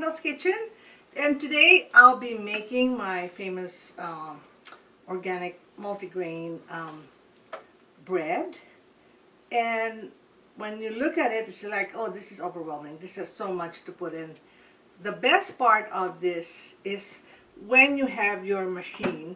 Kendall's Kitchen, and today I'll be making my famous organic multigrain bread. And when you look at it, it's like, oh, this is overwhelming. This has so much to put in. The best part of this is when you have your machine,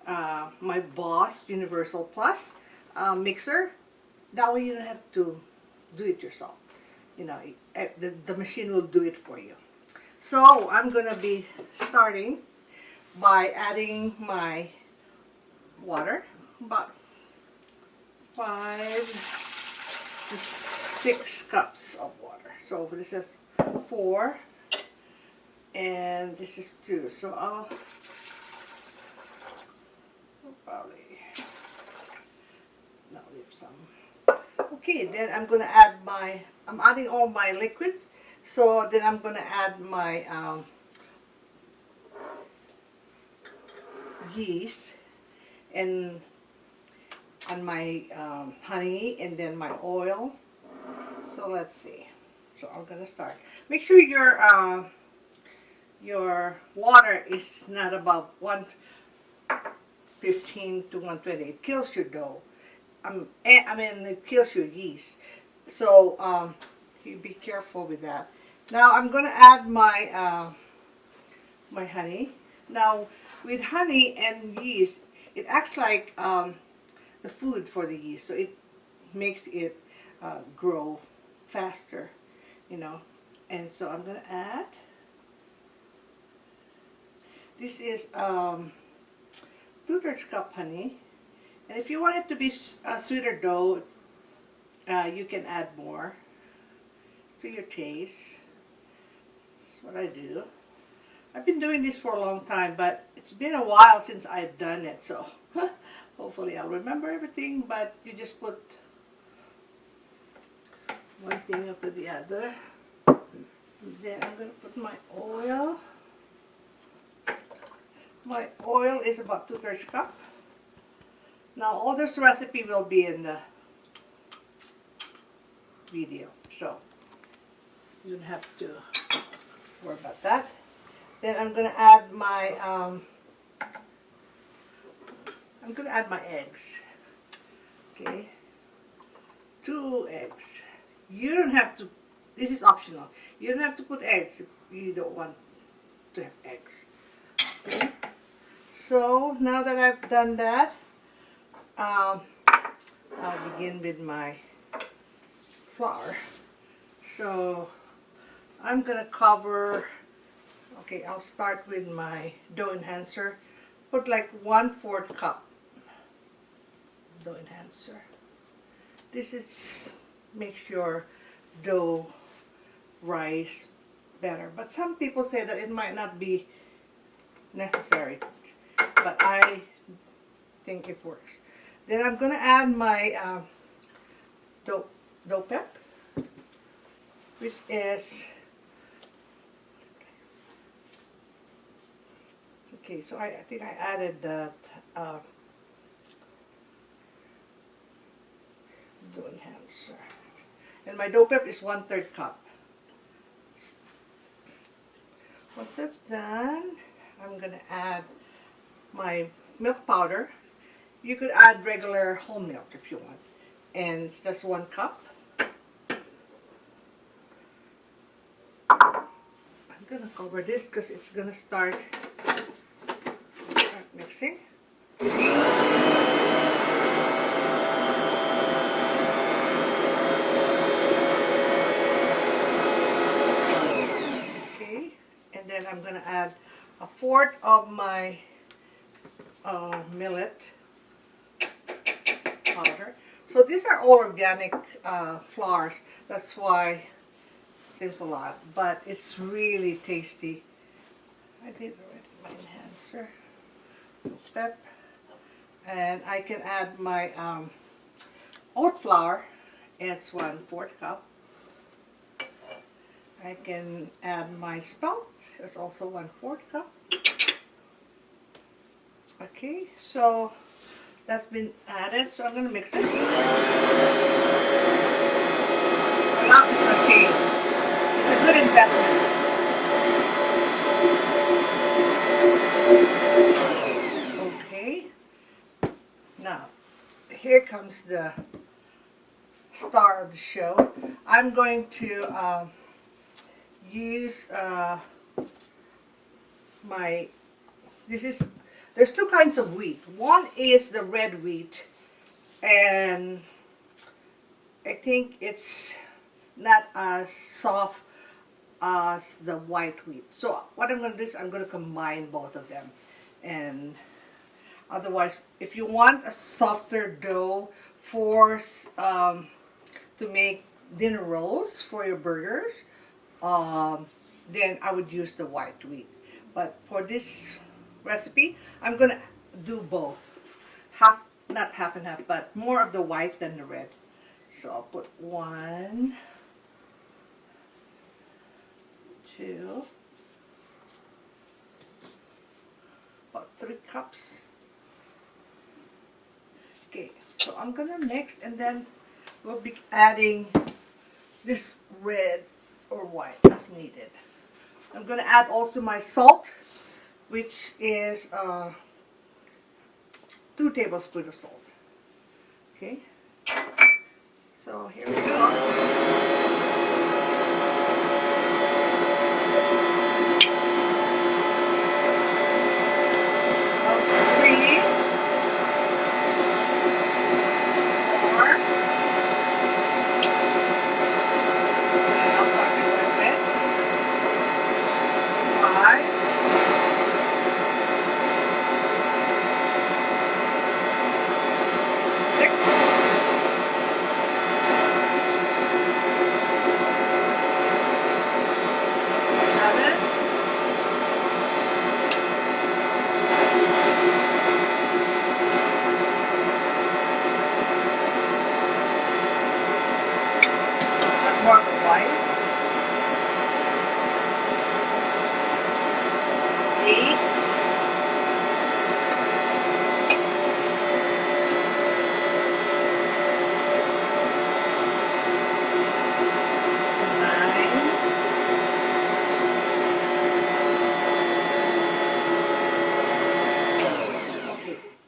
my BOSCH Universal Plus mixer. That way you don't have to do it yourself. You know, the machine will do it for you. So I'm going to be starting by adding my water, about 5 to 6 cups of water. So this is 4 and this is 2. So I'll probably now leave some. Okay, then I'm going to add I'm adding all my liquid. So then I'm going to add my yeast and my honey and then my oil. So let's see. So I'm going to start. Make sure your water is not above 115 to 120. It kills your dough. I mean, it kills your yeast. So you be careful with that. Now I'm going to add my my honey. Now with honey and yeast, it acts like the food for the yeast, so it makes it grow faster, you know. And so I'm going to add. This is 2/3 cup honey, and if you want it to be a sweeter dough, you can add more to your taste. That's what I do. I've been doing this for a long time, but it's been a while since I've done it, so hopefully I'll remember everything. But you just put one thing after the other. Then I'm going to put my oil. My oil is about 2/3 cup. Now all this recipe will be in the video, so you don't have to worry about that. Then I'm going to add my eggs. Okay, 2 eggs. You don't have to. This is optional. You don't have to put eggs if you don't want to have eggs. Okay. So now that I've done that, I'll begin with my flour. So I'm gonna cover. Okay, I'll start with my dough enhancer. Put like 1/4 cup dough enhancer. This is makes your dough rise better, but some people say that it might not be necessary, but I think it works. Then I'm gonna add my Do-Pep, which is okay. So I think I added that dough enhancer, and my Do-Pep is 1/3 cup. Once it's done, I'm going to add my milk powder. You could add regular whole milk if you want. And it's just 1 cup. I'm going to cover this because it's going to start mixing. Okay, and then I'm going to add 1/4 of my millet powder. So these are all organic flours. That's why it seems a lot, but it's really tasty. I did already my enhancer, pep, and I can add my oat flour. It's 1/4 cup. I can add my spelt. It's also 1/4 cup. Okay, so that's been added. So I'm going to mix it. I love this machine. It's a good investment. here comes the star of the show. I'm going to use there's two kinds of wheat. One is the red wheat, and I think it's not as soft as the white wheat. So what I'm going to do is I'm going to combine both of them. And otherwise, if you want a softer dough for to make dinner rolls for your burgers, then I would use the white wheat. But for this recipe, I'm going to do both. Not half and half, but more of the white than the red. So I'll put 1, 2, about 3 cups. Okay, so I'm gonna mix, and then we'll be adding this red or white as needed. I'm gonna add also my salt, which is 2 tablespoons of salt. Okay, so here we go.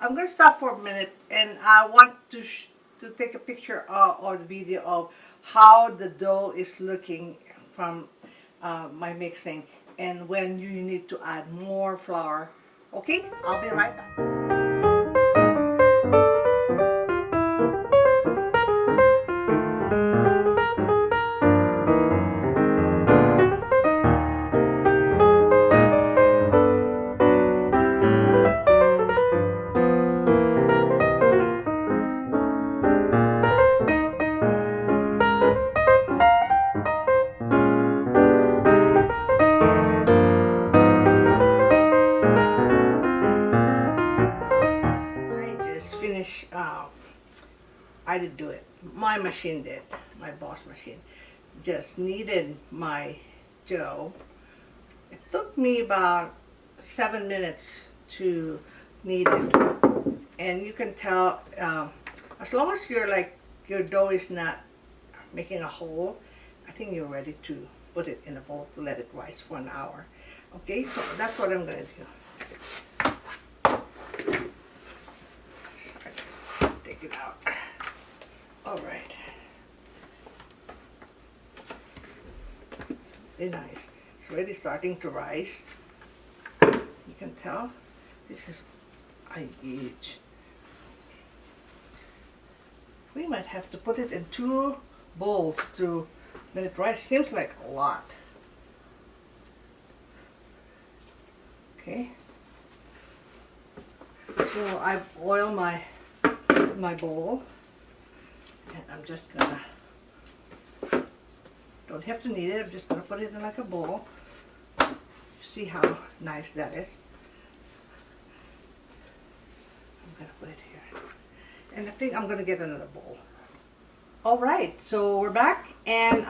I'm going to stop for a minute, and I want to take a picture or the video of how the dough is looking from my mixing, and when you need to add more flour. Okay, I'll be right back. I didn't do it. My machine did. My BOSCH machine just kneaded my dough. It took me about 7 minutes to knead it, and you can tell as long as your dough is not making a hole, I think you're ready to put it in a bowl to let it rise for an hour. Okay, so that's what I'm going to do. Take it out. All right. Very nice. It's already starting to rise. You can tell this is huge. We might have to put it in 2 bowls to let it rise. Seems like a lot. Okay. So I've oiled my bowl. And I'm just gonna, don't have to knead it, I'm just gonna put it in like a bowl. See how nice that is? I'm gonna put it here. And I think I'm gonna get another bowl. Alright, so we're back, and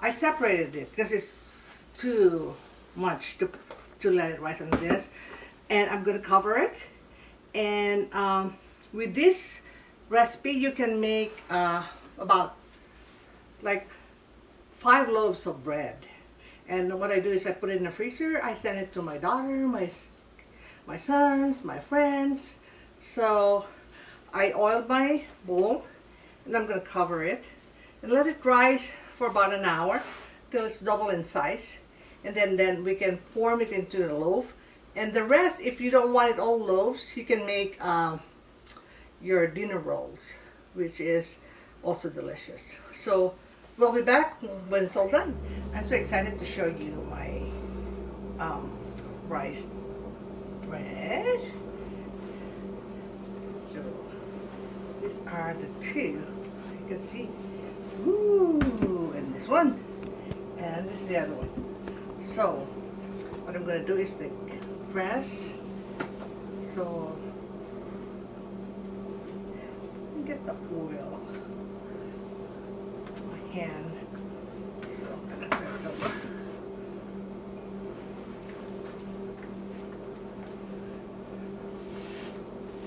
I separated it because it's too much to let it rise on this. And I'm gonna cover it. And with this recipe, you can make about like 5 loaves of bread. And what I do is I put it in the freezer. I send it to my daughter, my sons, my friends. So I oiled my bowl, and I'm going to cover it and let it rise for about an hour till it's double in size, and then we can form it into a loaf. And the rest, if you don't want it all loaves, you can make your dinner rolls, which is also delicious. So we'll be back when it's all done. I'm so excited to show you my rice bread. So these are the two. You can see. Ooh, and this one. And this is the other one. So what I'm going to do is the press. So get the oil on my hand. So I'm going to turn it over.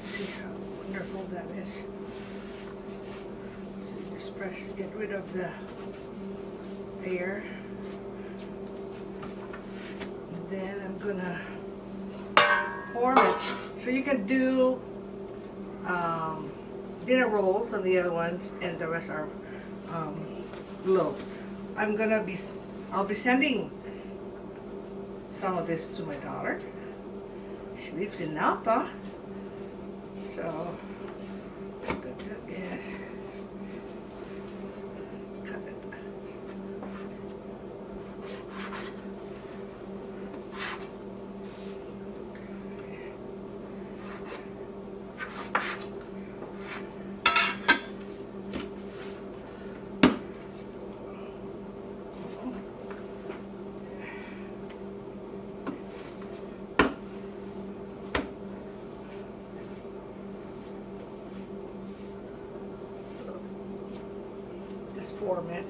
See how wonderful that is. So you just press, get rid of the air. And then I'm going to form it. So you can do dinner rolls on the other ones, and the rest are loaf. I'll be sending some of this to my daughter. She lives in Napa, so I'm going to cut it. Form it.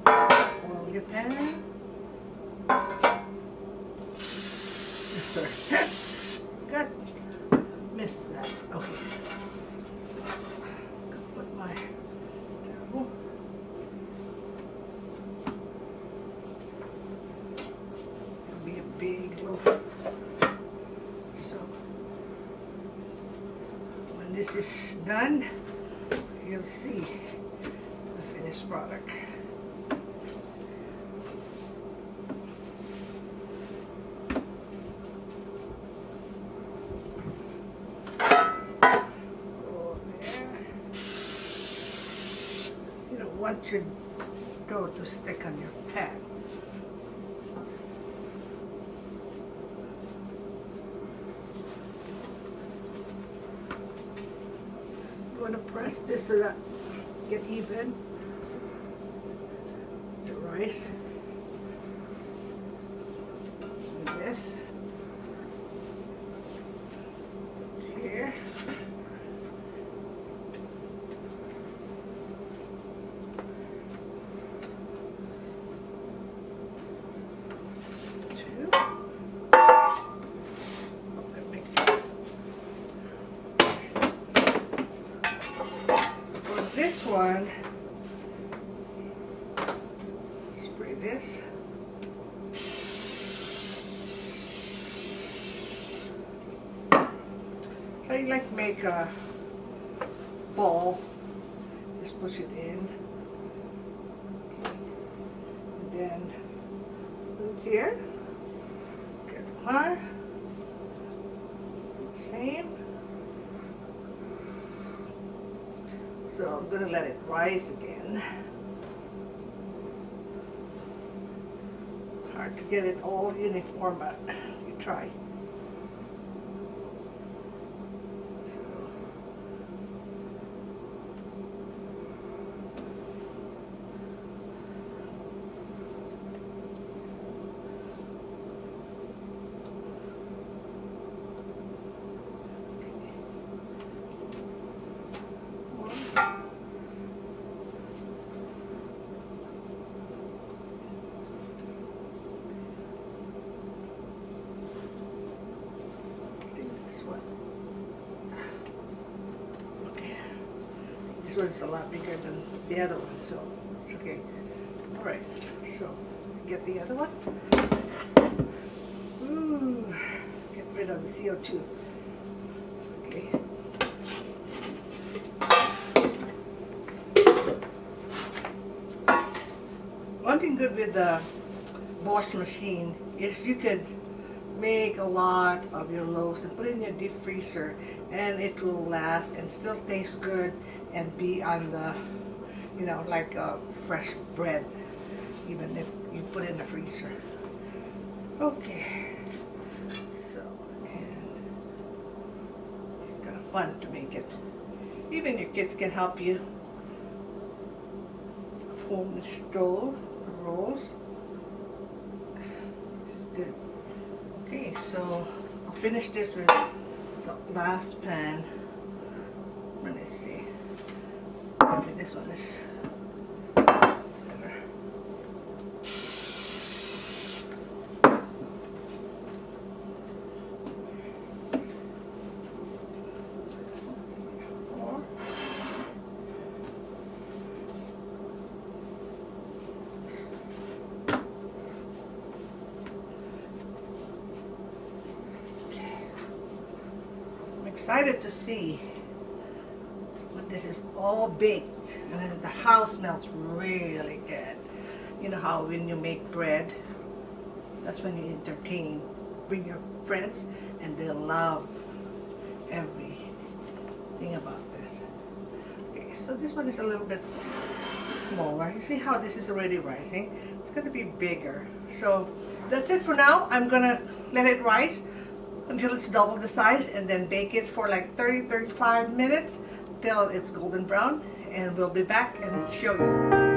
Oil your pan. Sorry. Got missed that. Okay. So put my towel. It'll be a big loaf. So when this is done, you'll see the finished product. Want your dough to stick on your pan. You want to press this so that get even the rice. And this here. This one, spray this. So you like make a ball, just push it in, and then put it here, get one, same. So I'm going to let it rise again. Hard to get it all uniform, but you try. This one's a lot bigger than the other one, so it's okay. All right, so get the other one. Ooh, get know, the CO2. Okay. One thing good with the BOSCH machine is you could make a lot of your loaves and put it in your deep freezer, and it will last and still taste good and be on the, you know, like fresh bread, even if you put it in the freezer. Okay, so, and it's kind of fun to make it. Even your kids can help you form the stove, the rolls. This is good. Okay, so I'll finish this with the last pan. Let me see. Maybe this one is better. Excited to see when this is all baked and then the house smells really good. You know how when you make bread, that's when you entertain, bring your friends, and they'll love everything about this. Okay, so this one is a little bit smaller. You see how this is already rising? It's going to be bigger. So that's it for now. I'm going to let it rise until it's double the size, and then bake it for like 30-35 minutes till it's golden brown, and we'll be back and show you.